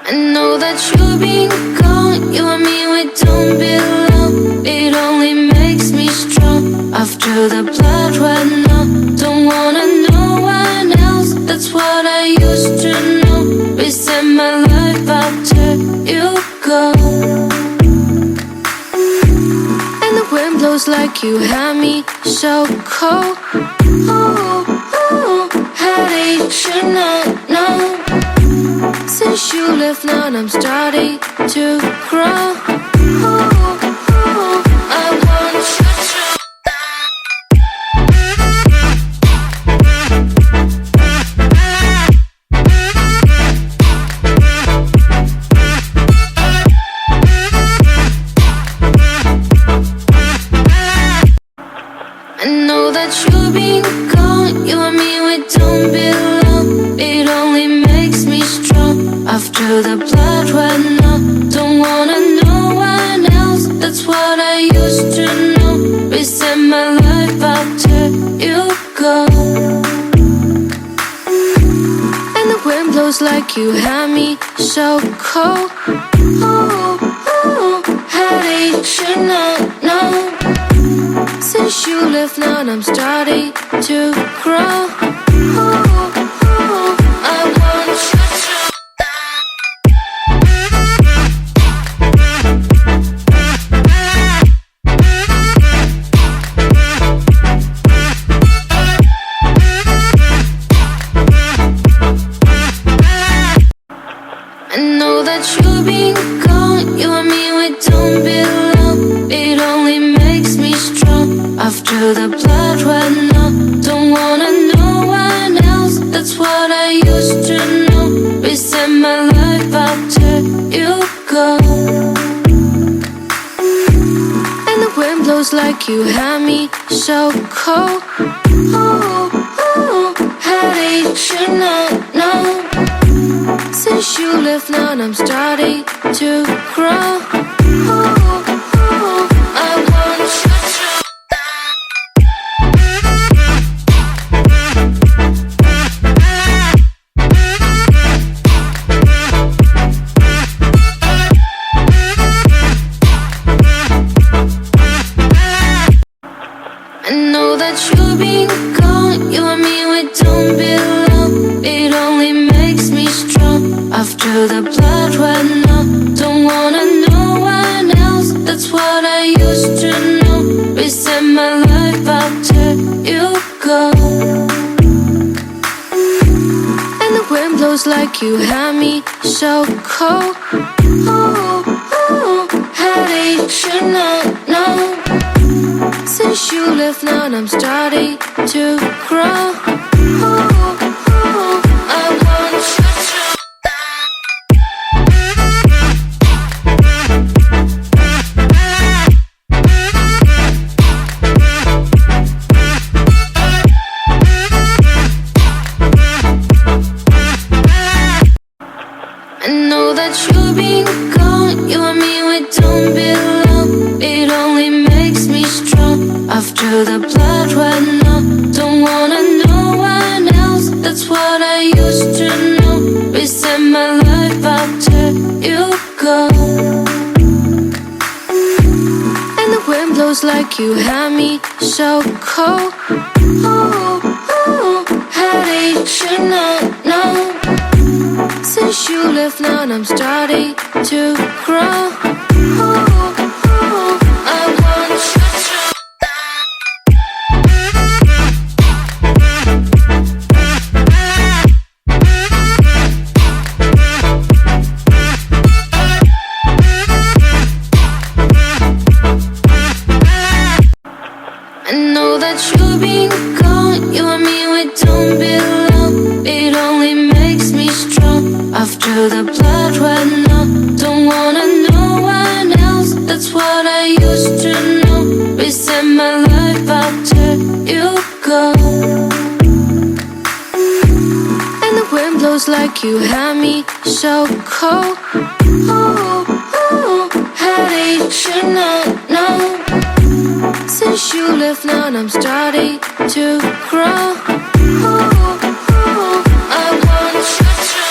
I know that you've been gone. You and me, we don't belong. It only makes me strong. After the blood ran out, don't wanna know one else. That's what I used to know. Reset my life after you go. And the wind blows like you had me so cold. Oh, oh, how did you know? Since you left now I'm starting to grow. Oh, oh, I want you to. I know that you've been gone. You and me, we don't belong. It only makes me strong. After the blood ran out, don't wanna know one else. That's what I used to know. Reset my life after you go. And the wind blows like you had me so cold. Oh, oh, how did you know? Since you left now I'm starting to grow. Oh, oh, I want you to. I know that you've been gone. You and me, we don't belong. It only makes me strong. After the blood ran out, don't wanna know one else. That's what I used to know. Reset my life after you go. And the wind blows like you had me so cold. Oh, oh, how did you know? Since you left now I'm starting to grow. Oh, oh, I want you to. I know that you've been gone. You and me, we don't belong. It only makes me strong. After the blood ran out, don't wanna know one else. That's what I used to know. Reset my life after you go. And the wind blows like you had me so cold. Oh, oh, how did you know? Since you left now I'm starting to grow. Oh, oh, I want you to. I know that you've been gone. You and me, we don't belong. It only makes me strong. After the blood ran out, don't wanna know one else. That's what I used to know. Reset my life after you go. And the wind blows like you had me so cold. Oh, oh, how did you know? Since you left now I'm starting to grow. Oh, oh, I want you to. I know that you've been gone. You and me, we don't belong. It only makes me strong. After the blood ran out, don't wanna know one else. That's what I used to know. Reset my life after you go. And the wind blows like you had me so cold. Oh, oh, how did you know? Since you left now I'm starting to grow. Oh, oh, I want you to.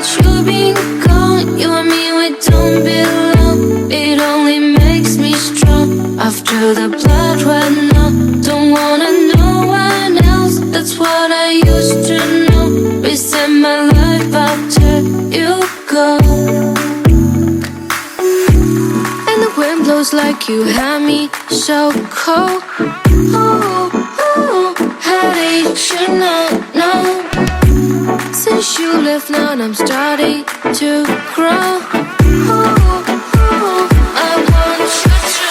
that you've been gone. You and me, we don't belong. It only makes me strong. After the blood ran out, don't wanna know one else. That's what I used to know. Reset my life after you go. And the wind blows like you had me so cold. Oh, oh, how did you know? Since you left now I'm starting to grow. Oh, oh, I want you to.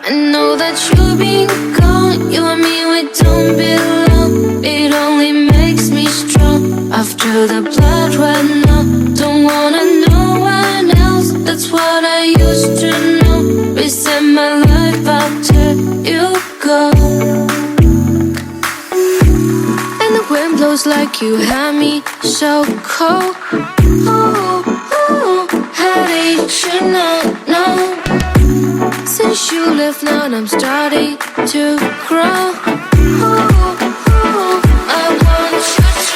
I know that you've been gone. You and me, we don't belong. It only makes me strong. After the blood ran out, don't wanna know one else. That's what I used to know. Reset my life after you go. And the wind blows like you had me so cold. Oh, oh, how did you know? Since you left now I'm starting to grow. Oh, oh, I want you to.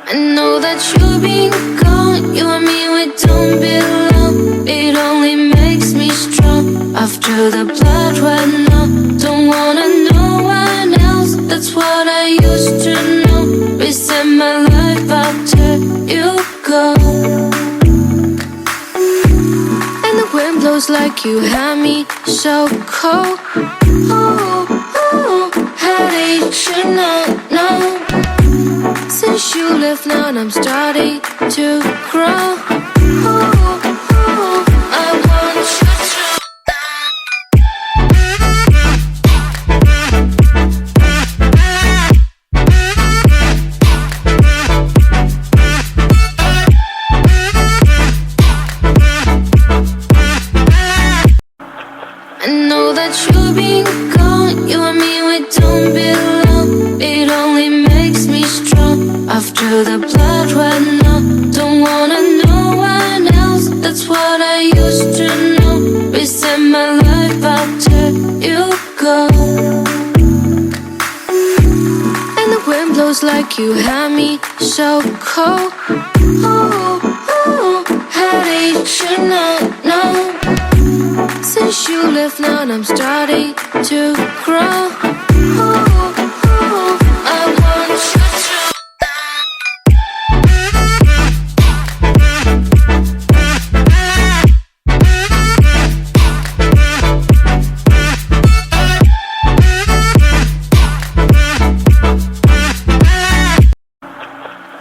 I know that you've been gone. You and me, we don't belong. It only makes me strong. After the blood ran out, don't wanna know one else. That's what I used to know. Reset my life after you go. And the wind blows like you had me so cold. Oh, oh, how did you know? Since you left now I'm starting to grow. Oh, oh, I want you to. I know that you've been gone. You and me, we don't belong. It only makes me strong. After the blood ran out, don't wanna know one else. That's what I used to know. Reset my life after you go. And the wind blows like you had me so cold. Oh, oh, how did you know? Since you left now I'm starting to grow. Oh, oh, I want you to.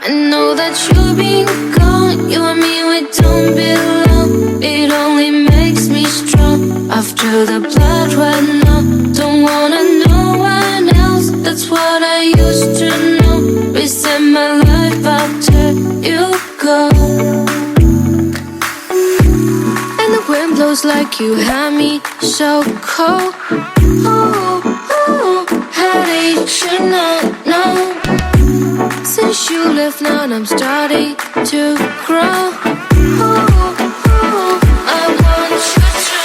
I know that you've been gone. You and me, we don't belong. It only makes me strong. After the blood ran out, don't wanna know one else. That's what I used to know. Reset my life after you go. And the wind blows like you had me so cold. Oh, oh, how did you know? Since you left now I'm starting to grow. Oh, oh, I want you to.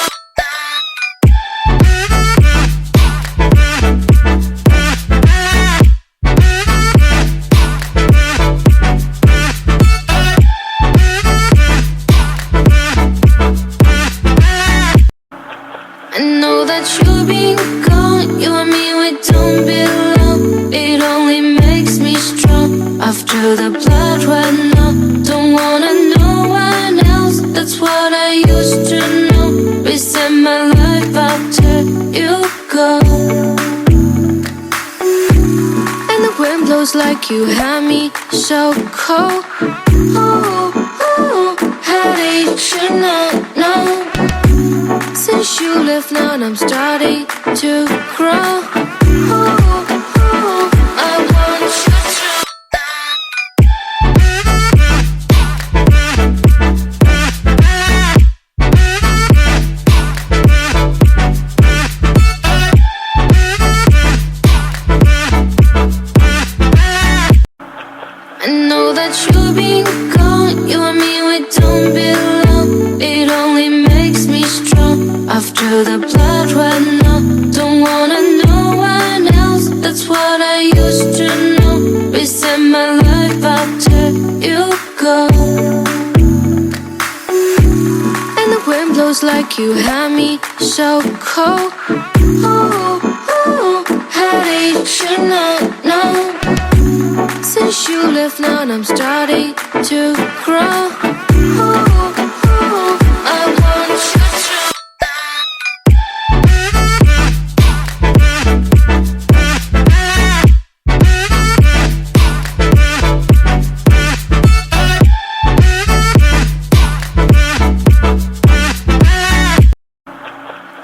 I know that you've been gone. You and me, we don't belong. It only makes me strong. After the blood ran out, don't wanna know one else. That's what I used to know. Reset my life after you go. And the wind blows like you had me so cold. Oh, oh, how did you know? Since you left now I'm starting to grow. Oh, oh, I want you to. that you've been gone. You and me, we don't belong. It only makes me strong. After the blood ran out, don't wanna know one else. That's what I used to know. Reset my life after you go. And the wind blows like you had me so cold. Oh, oh, how did you know? Since you left now I'm starting to grow. Oh, oh, I want you to.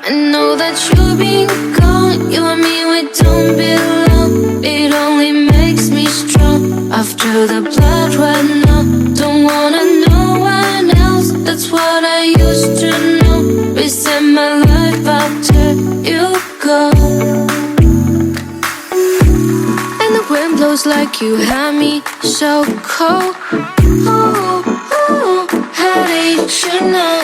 I know that you've been gone. You and me, we don't belong. It only makes me strong. After the blood ran out, don't wanna know one else. That's what I used to know. Reset my life after you go. And the wind blows like you had me so cold. Oh, oh, how did you know?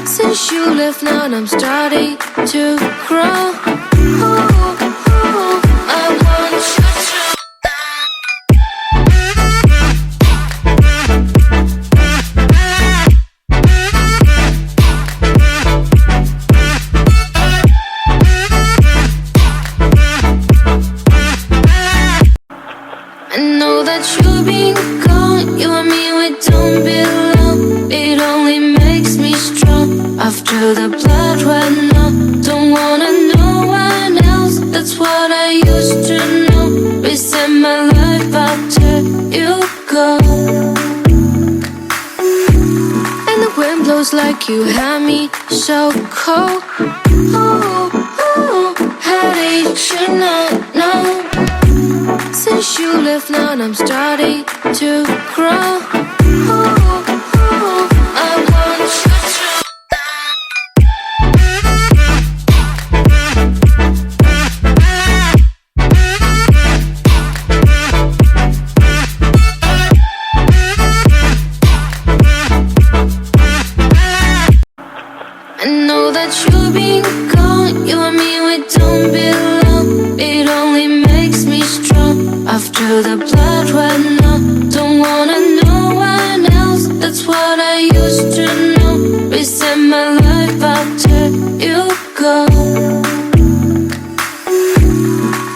Since you left now I'm starting to grow. Oh, oh, I want you to. I know that you've been gone. You and me, we don't belong. It only makes me strong. After the blood ran out, don't wanna know one else. That's what I used to know. Reset my life after you go. And the wind blows like you had me so cold. Oh, oh, how did you know? Since you left now I'm starting to grow. Oh, oh, I want you to. I know that you've been gone. You and me, we don't belong. It only makes me strong. After the blood ran out, don't wanna know one else. That's what I used to know. Reset my life after you go.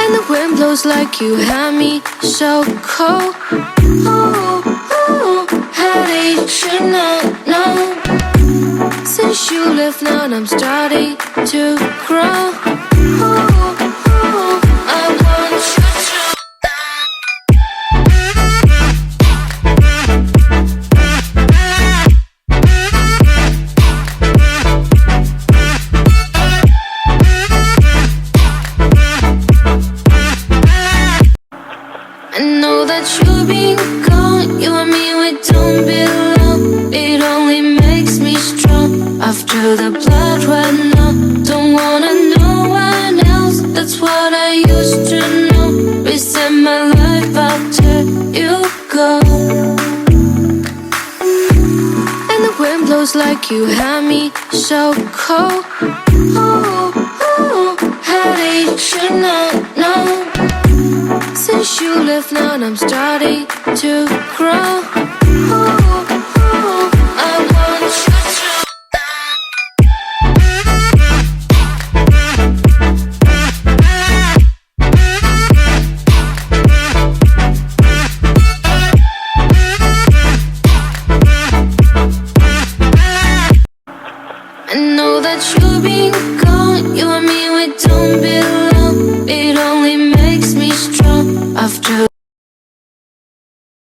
And the wind blows like you had me so cold. Oh, oh, how did you know? Since you left now I'm starting to grow. Oh, oh, I want you to. I know that you've been gone. You and me, we don't belong. It only makes me strong. After the blood ran out, don't wanna know one else. That's what I used to know. Reset my life after you go. And the wind blows like you had me so cold. Oh, oh, how did you know? Since you left now I'm starting to grow. Oh, oh, I want you to. I know that you've been gone. You and me, we don't belong.